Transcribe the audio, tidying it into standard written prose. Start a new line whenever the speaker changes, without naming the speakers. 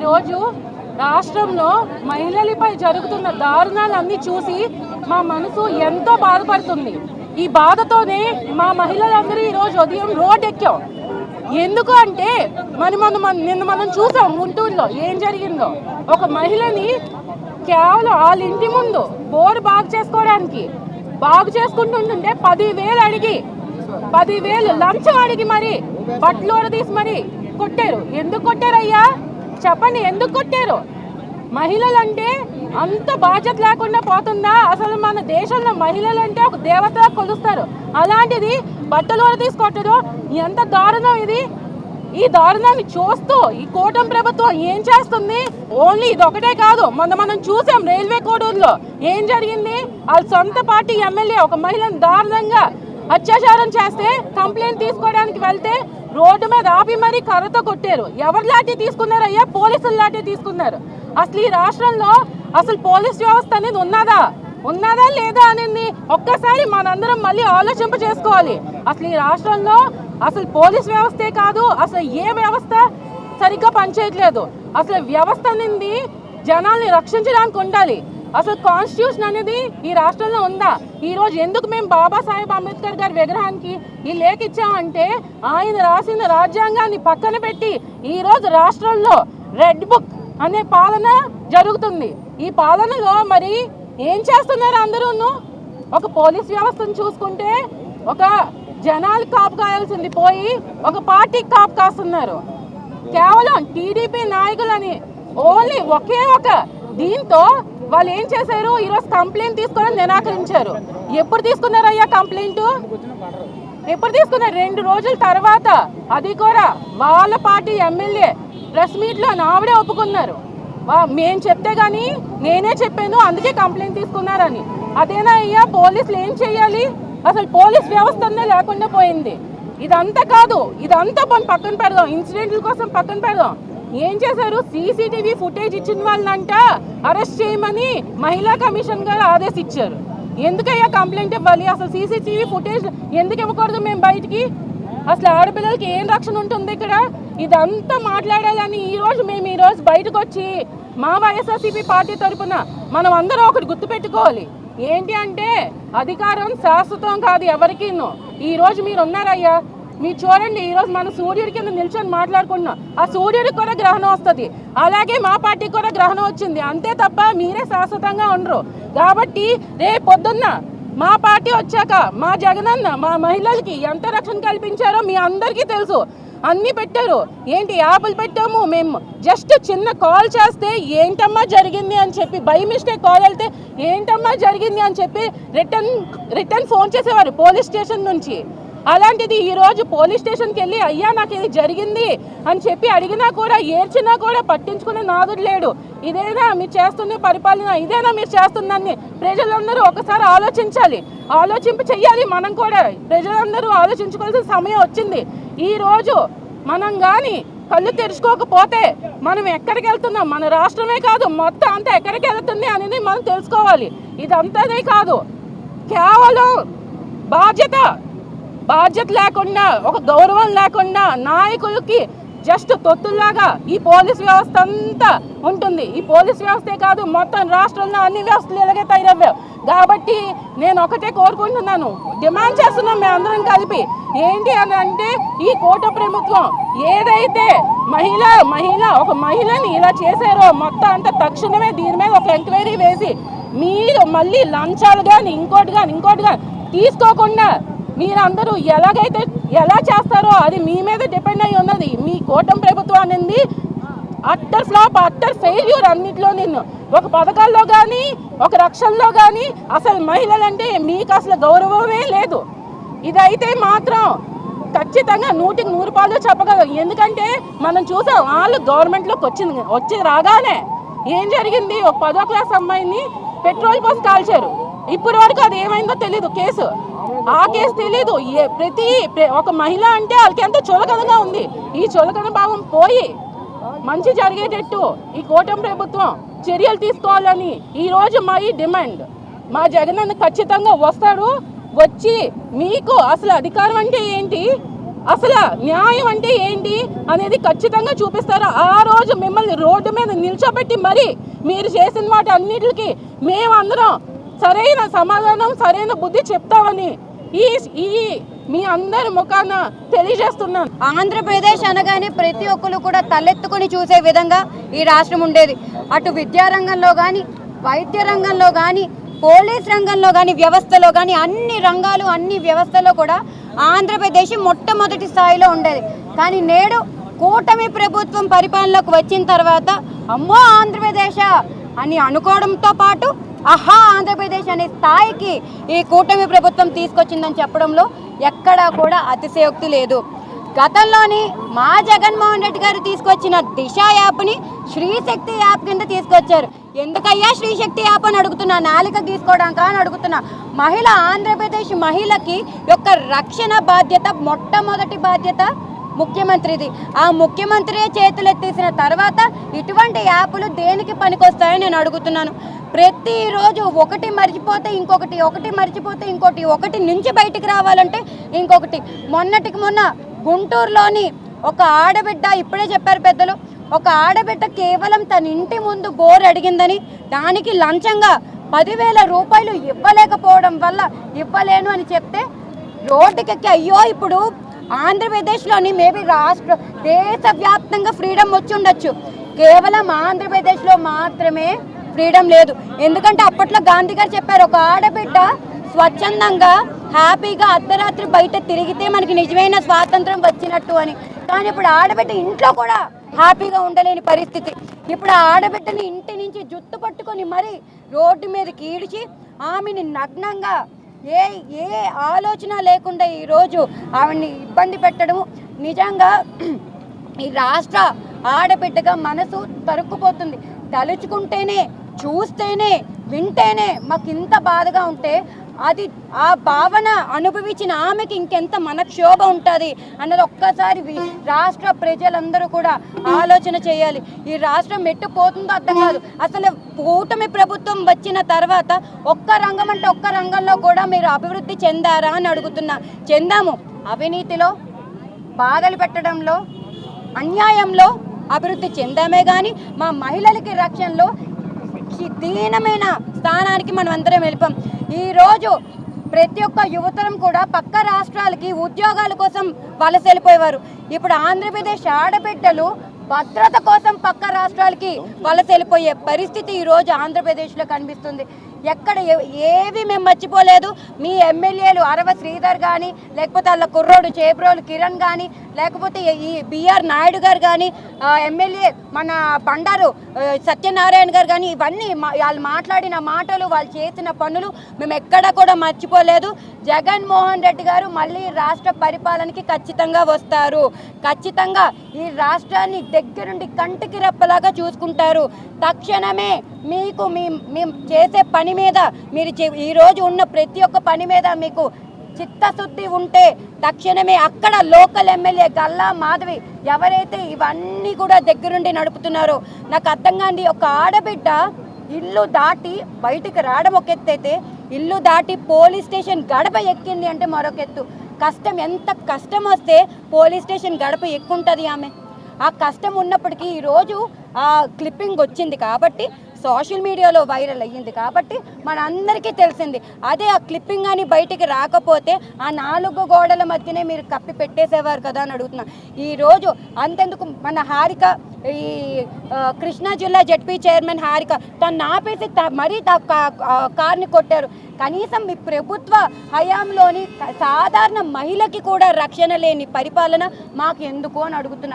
ఈరోజు రాష్ట్రంలో మహిళలపై జరుగుతున్న దారుణాలన్నీ చూసి మా మనసు ఎంతో బాధపడుతుంది. ఈ బాధతోనే మా మహిళలందరూ ఈరోజు ఉదయం రోడ్ ఎక్కాం. ఎందుకు అంటే నిన్న మనం చూసాం గుంటూరులో ఏం జరిగిందో. ఒక మహిళని కేవలం వాళ్ళ ఇంటి ముందు బోర్ బాగు చేసుకోవడానికి బాగు చేసుకుంటుంటే 10,000 అడిగి 10,000 లంచం అడిగి మరి బట్టలు తీసి మరి కొట్టారు. ఎందుకు కొట్టారయ్యా చెప్పండి, ఎందుకు కొట్టారు? మహిళలంటే అంత బాధ్యత లేకుండా పోతుందా? అసలు మన దేశంలో మహిళలంటే ఒక దేవతగా కొలుస్తారు. అలాంటిది బట్టలు తీసి కొట్టడం ఎంత దారుణం ఇది. ఈ దారుణాన్ని చూస్తూ ఈ కూటమి ప్రభుత్వం ఏం చేస్తుంది? ఓన్లీ ఇది ఒకటే కాదు, మనం చూసాం రైల్వే కోడూరులో ఏం జరిగింది. వాళ్ళ సొంత పార్టీ ఎమ్మెల్యే ఒక మహిళను దారుణంగా అత్యాచారం చేస్తే కంప్లైంట్ తీసుకోవడానికి వెళ్తే రోడ్డు మీద ఆపి మరీ కర్రతో కొట్టారు. ఎవరు లాఠీ తీసుకున్నారు అయ్యా? పోలీసులు లాఠీ తీసుకున్నారు. అసలు ఈ రాష్ట్రంలో అసలు పోలీస్ వ్యవస్థ అనేది ఉన్నదా లేదా అనేది ఒక్కసారి మనందరం మళ్ళీ ఆలోచింప చేసుకోవాలి. అసలు ఈ రాష్ట్రంలో అసలు పోలీస్ వ్యవస్థే కాదు, అసలు ఏ వ్యవస్థ సరిగ్గా పనిచేయట్లేదు. అసలు వ్యవస్థ అనేది జనాల్ని రక్షించడానికి ఉండాలి. అసలు కాన్స్టిట్యూషన్ అనేది ఈ రాష్ట్రంలో ఉందా? ఈరోజు ఎందుకు మేము బాబాసాహెబ్ అంబేద్కర్ గారి విగ్రహానికి ఈ లేఖ ఇచ్చామంటే ఆయన రాసిన రాజ్యాంగాన్ని పక్కన పెట్టి ఈరోజు రాష్ట్రంలో రెడ్ బుక్ అనే పాలన జరుగుతుంది. ఈ పాలనలో మరి ఏం చేస్తున్నారు అందరూ? ఒక పోలీస్ వ్యవస్థను చూసుకుంటే ఒక జనాలు కాపు కాయాల్సింది పోయి ఒక పార్టీకి కాపు కాస్తున్నారు. కేవలం టీడీపీ నాయకులని ఓన్లీ ఒకే ఒక దీంతో వాళ్ళు ఏం చేశారు? ఈరోజు కంప్లైంట్ తీసుకోవడం నిరాకరించారు. ఎప్పుడు తీసుకున్నారయ్యా కంప్లైంట్? ఎప్పుడు తీసుకున్నారు? 2 రోజుల తర్వాత. అది కూడా వాళ్ళ పార్టీ ఎమ్మెల్యే ప్రెస్ మీట్లో ఆవిడే ఒప్పుకున్నారు. మేము చెప్తే గానీ నేనే చెప్పాను అందుకే కంప్లైంట్ తీసుకున్నారని. అదేనా అయ్యా? పోలీసులు ఏం చెయ్యాలి? అసలు పోలీస్ వ్యవస్థ లేకుండా పోయింది. ఇదంతా కాదు, ఇదంతా పక్కన పెడదాం, ఇన్సిడెంట్ల కోసం పక్కన పెడదాం. ఏం చేశారు? సీసీటీవీ ఫుటేజ్ ఇచ్చిన వాళ్ళంట అరెస్ట్ చేయమని మహిళా కమిషన్ గారు ఆదేశించారు. ఎందుకయ్యా కంప్లైంట్ ఇవ్వాలి? అసలు సీసీటీవీ ఫుటేజ్ ఎందుకు ఇవ్వకూడదు మేము బయటికి? అసలు ఆడపిల్లలకి ఏం రక్షణ ఉంటుంది ఇక్కడ? ఇదంతా మాట్లాడాలని మేము ఈరోజు బయటకు వచ్చి మా వైఎస్ఆర్సీపీ పార్టీ తరఫున మనం అందరం ఒకటి గుర్తుపెట్టుకోవాలి. ఏంటి అంటే అధికారం శాశ్వతం కాదు ఎవరికి. ఈరోజు మీరు ఉన్నారయ్యా, మీరు చూడండి, ఈరోజు మన సూర్యుడి కింద నిల్చొని మాట్లాడుకుంటున్నాం. ఆ సూర్యుడికి కూడా గ్రహణం వస్తుంది, అలాగే మా పార్టీకి కూడా గ్రహణం వచ్చింది. అంతే తప్ప మీరే శాశ్వతంగా ఉండరు. కాబట్టి రేపు పొద్దున్న మా పార్టీ వచ్చాక మా జగనన్న మా మహిళలకి ఎంత రక్షణ కల్పించారో మీ అందరికీ తెలుసు. అన్నీ పెట్టారు. ఏంటి యాప్లు పెట్టాము మేము. జస్ట్ చిన్న కాల్ చేస్తే ఏంటమ్మా జరిగింది అని చెప్పి బై మిస్టేక్ కాల్ వెళ్తే ఏంటమ్మా జరిగింది అని చెప్పి రిటర్న్ ఫోన్ చేసేవారు పోలీస్ స్టేషన్ నుంచి. అలాంటిది ఈరోజు పోలీస్ స్టేషన్కి వెళ్ళి అయ్యా నాకు ఇది జరిగింది అని చెప్పి అడిగినా కూడా ఏడ్చినా కూడా పట్టించుకునే నాదుడు లేడు. ఇదేనా మీరు చేస్తున్న పరిపాలన? ఇదేనా మీరు చేస్తుందని ప్రజలందరూ ఒకసారి ఆలోచించాలి, ఆలోచింప చెయ్యాలి. మనం కూడా ప్రజలందరూ ఆలోచించుకోవాల్సిన సమయం వచ్చింది. ఈరోజు మనం కానీ కళ్ళు తెరుచుకోకపోతే మనం ఎక్కడికి వెళ్తున్నాం, మన రాష్ట్రమే కాదు మొత్తం అంతా ఎక్కడికి వెళ్తుంది అనేది మనం తెలుసుకోవాలి. ఇదంతానే కాదు, కేవలం బాధ్యత లేకుండా ఒక గౌరవం లేకుండా నాయకులకి జస్ట్ తొత్తుల్లాగా ఈ పోలీస్ వ్యవస్థ అంతా ఉంటుంది. ఈ పోలీస్ వ్యవస్థే కాదు మొత్తం రాష్ట్రంలో అన్ని వ్యవస్థలు ఇలాగే తయారయ్యావు. కాబట్టి నేను ఒకటే కోరుకుంటున్నాను, డిమాండ్ చేస్తున్నాం మేమందరం కలిపి. ఏంటి అని అంటే ఈ కూటమి ప్రభుత్వం ఏదైతే ఒక మహిళని ఇలా చేశారో మొత్తం అంతా తక్షణమే దీని మీద ఒక ఎంక్వైరీ వేసి మీరు మళ్ళీ లంచాలు కానీ ఇంకోటి కానీ తీసుకోకుండా మీరందరూ ఎలా చేస్తారో అది మీ మీద డిపెండ్ అయి ఉన్నది. మీ కూటమి ప్రభుత్వం అనేది అట్టర్ ఫ్లాప్, అట్టర్ ఫెయిల్యూర్ అన్నింటిలో. ఒక పథకాల్లో కానీ ఒక రక్షణలో కానీ అసలు మహిళలంటే మీకు అసలు గౌరవమే లేదు. ఇదైతే మాత్రం ఖచ్చితంగా 100కి 100 పాలు చెప్పగలం. ఎందుకంటే మనం చూసాం వాళ్ళు గవర్నమెంట్లోకి వచ్చి రాగానే ఏం జరిగింది? ఒక 10వ క్లాస్ అమ్మాయిని పెట్రోల్ పోసి కాల్చారు. ఇప్పటి వరకు అది ఏమైందో తెలీదు. ఆ కేసు తెలీదు. ఒక మహిళ అంటే వాళ్ళకి ఎంతో చులకనగా ఉంది. ఈ చులకన భావం పోయి మంచి జరిగేటట్టు ఈ కూటమి ప్రభుత్వం చర్యలు తీసుకోవాలని ఈరోజు మా ఈ డిమాండ్. మా జగనన్న ఖచ్చితంగా వస్తాడు. వచ్చి మీకు అసలు అధికారం అంటే ఏంటి, అసలు న్యాయం అంటే ఏంటి అనేది ఖచ్చితంగా చూపిస్తారు. ఆ రోజు మిమ్మల్ని రోడ్డు మీద నిల్చోబెట్టి మరి మీరు చేసిన వాటి అన్నిటికీ మేమందరం సరైన సమాధానం సరైన బుద్ధి చెప్తామని ఈ మీ అందరి ముఖాన తెలియజేస్తున్నాను.
ఆంధ్రప్రదేశ్ అనగానే ప్రతి ఒక్కరు కూడా తలెత్తుకొని చూసే విధంగా ఈ రాష్ట్రం ఉండేది. అటు విద్యారంగంలో కానీ, వైద్య రంగంలో కానీ, పోలీస్ రంగంలో కానీ, వ్యవస్థలో కానీ అన్ని రంగాలు అన్ని వ్యవస్థలో కూడా ఆంధ్రప్రదేశ్ మొట్టమొదటి స్థాయిలో ఉండేది. కానీ నేడు కూటమి ప్రభుత్వం పరిపాలనలోకి వచ్చిన తర్వాత అమ్మో ఆంధ్రప్రదేశ్ అని అనుకోవడంతో పాటు ఆహా ఆంధ్రప్రదేశ్ అనే స్థాయికి ఈ కూటమి ప్రభుత్వం తీసుకొచ్చిందని చెప్పడంలో ఎక్కడా కూడా అతిశయోక్తి లేదు. గతంలోని మా జగన్మోహన్ రెడ్డి గారు తీసుకొచ్చిన దిశ యాప్ని శ్రీశక్తి యాప్ కింద తీసుకొచ్చారు. ఎందుకయ్యా శ్రీశక్తి యాప్ అని అడుగుతున్నా, నాలిక గీసుకోవడానికి అని అడుగుతున్నా. మహిళ ఆంధ్రప్రదేశ్ మహిళకి యొక్క రక్షణ బాధ్యత మొట్టమొదటి బాధ్యత ముఖ్యమంత్రిది. ఆ ముఖ్యమంత్రి చేతులెత్తేసిన తర్వాత ఇటువంటి యాప్లు దేనికి పనికొస్తాయని నేను అడుగుతున్నాను. ప్రతిరోజు ఒకటి మర్చిపోతే ఇంకొకటి, ఒకటి మర్చిపోతే ఇంకోటి, ఒకటి నుంచి బయటికి రావాలంటే ఇంకొకటి. మొన్నటికి మొన్న గుంటూరులోని ఒక ఆడబిడ్డ, ఇప్పుడే చెప్పారు పెద్దలు, ఒక ఆడబిడ్డ కేవలం తన ఇంటి ముందు బోర్ అడిగిందని దానికి లంచంగా 10,000 రూపాయలు ఇవ్వలేకపోవడం వల్ల ఇవ్వలేను అని చెప్తే రోడ్డుకెక్కి అయ్యో ఇప్పుడు ఆంధ్రప్రదేశ్లోని మేబీ దేశవ్యాప్తంగా ఫ్రీడమ్ వచ్చి ఉండొచ్చు, కేవలం ఆంధ్రప్రదేశ్లో మాత్రమే ఫ్రీడమ్ లేదు. ఎందుకంటే అప్పట్లో గాంధీ గారు చెప్పారు, ఒక ఆడబిడ్డ స్వచ్ఛందంగా హ్యాపీగా అర్ధరాత్రి బయట తిరిగితే మనకి నిజమైన స్వాతంత్రం వచ్చినట్టు అని. కానీ ఇప్పుడు ఆడబిడ్డ ఇంట్లో కూడా హ్యాపీగా ఉండలేని పరిస్థితి. ఇప్పుడు ఆ ఆడబిడ్డని ఇంటి నుంచి జుట్టు పట్టుకొని మరి రోడ్డు మీదకి ఈడ్చి ఆమెని నగ్నంగా ఏ ఆలోచన లేకుండా ఈరోజు ఆవిడ్ని ఇబ్బంది పెట్టడము నిజంగా ఈ రాష్ట్ర ఆడబిడ్డగా మనసు తరుక్కుపోతుంది. తలుచుకుంటేనే, చూస్తేనే, వింటేనే మాకు ఇంత బాధగా ఉంటే అది ఆ భావన అనుభవించిన ఆమెకి ఇంకెంత మనక్షోభ ఉంటుంది అన్నది ఒక్కసారి రాష్ట్ర ప్రజలందరూ కూడా ఆలోచన చేయాలి. ఈ రాష్ట్రం ఎట్టుపోతుందో అర్థం కాదు. అసలు కూటమి ప్రభుత్వం వచ్చిన తర్వాత ఒక్క రంగం అంటే ఒక్క రంగంలో కూడా మీరు అభివృద్ధి చెందారా అని అడుగుతున్నా. చెందాము. అవినీతిలో, బాధలు పెట్టడంలో, అన్యాయంలో అభివృద్ధి చెందామే కానీ మా మహిళలకి రక్షణలో దీనమైన స్థానానికి మనం అందరం వెళ్ళిపోం. ఈరోజు ప్రతి ఒక్క యువతరం కూడా పక్క రాష్ట్రాలకి ఉద్యోగాల కోసం వలస వెళ్ళిపోయేవారు. ఇప్పుడు ఆంధ్రప్రదేశ్ ఆడబిడ్డలు భద్రత కోసం పక్క రాష్ట్రాలకి వలస వెళ్ళిపోయే పరిస్థితి ఈరోజు ఆంధ్రప్రదేశ్లో కనిపిస్తుంది. ఎక్కడ ఏవి మేము మర్చిపోలేదు. మీ ఎమ్మెల్యేలు అరవ శ్రీధర్ కానీ, లేకపోతే వాళ్ళ కుర్రోడు చేబ్రోలు కిరణ్ కానీ, లేకపోతే ఈ బిఆర్ నాయుడు గారు కానీ, ఎమ్మెల్యే మన బండారు సత్యనారాయణ గారు కానీ, ఇవన్నీ వాళ్ళు మాట్లాడిన మాటలు, వాళ్ళు చేసిన పనులు మేము ఎక్కడా కూడా మర్చిపోలేదు. జగన్మోహన్ రెడ్డి గారు మళ్ళీ రాష్ట్ర పరిపాలనకి ఖచ్చితంగా వస్తారు. ఖచ్చితంగా ఈ రాష్ట్రాన్ని దగ్గరుండి కంటికి రెప్పలాగా చూసుకుంటారు. తక్షణమే మీకు మేము చేసే పని మీద, మీరు ఈరోజు ఉన్న ప్రతి ఒక్క పని మీద మీకు చిత్తశుద్ధి ఉంటే తక్షణమే అక్కడ లోకల్ ఎమ్మెల్యే గల్లా మాధవి ఎవరైతే ఇవన్నీ కూడా దగ్గరుండి నడుపుతున్నారో, నాకు అర్థం కాండి. ఒక ఆడబిడ్డ ఇల్లు దాటి బయటికి రావడం ఒక ఎత్తు అయితే, ఇల్లు దాటి పోలీస్ స్టేషన్ గడప ఎక్కింది అంటే మరొక ఎత్తు. కష్టం, ఎంత కష్టం వస్తే పోలీస్ స్టేషన్ గడప ఎక్కుంటుంది ఆమె. ఆ కష్టం ఉన్నప్పటికీ ఈరోజు ఆ క్లిప్పింగ్ వచ్చింది కాబట్టి, సోషల్ మీడియాలో వైరల్ అయ్యింది కాబట్టి మనందరికీ తెలిసింది. అదే ఆ క్లిప్పింగ్ అని బయటికి రాకపోతే ఆ 4 గోడల మధ్యనే మీరు కప్పి పెట్టేసేవారు కదా అని అడుగుతున్నా. ఈరోజు అంతెందుకు మన హారిక, ఈ కృష్ణా జిల్లా జడ్పీ చైర్మన్ హారిక తను ఆపేసి మరీ కార్ని కొట్టారు. కనీసం మీ ప్రభుత్వ హయాంలోని సాధారణ మహిళకి కూడా రక్షణ లేని పరిపాలన మాకు ఎందుకు అని అడుగుతున్నా.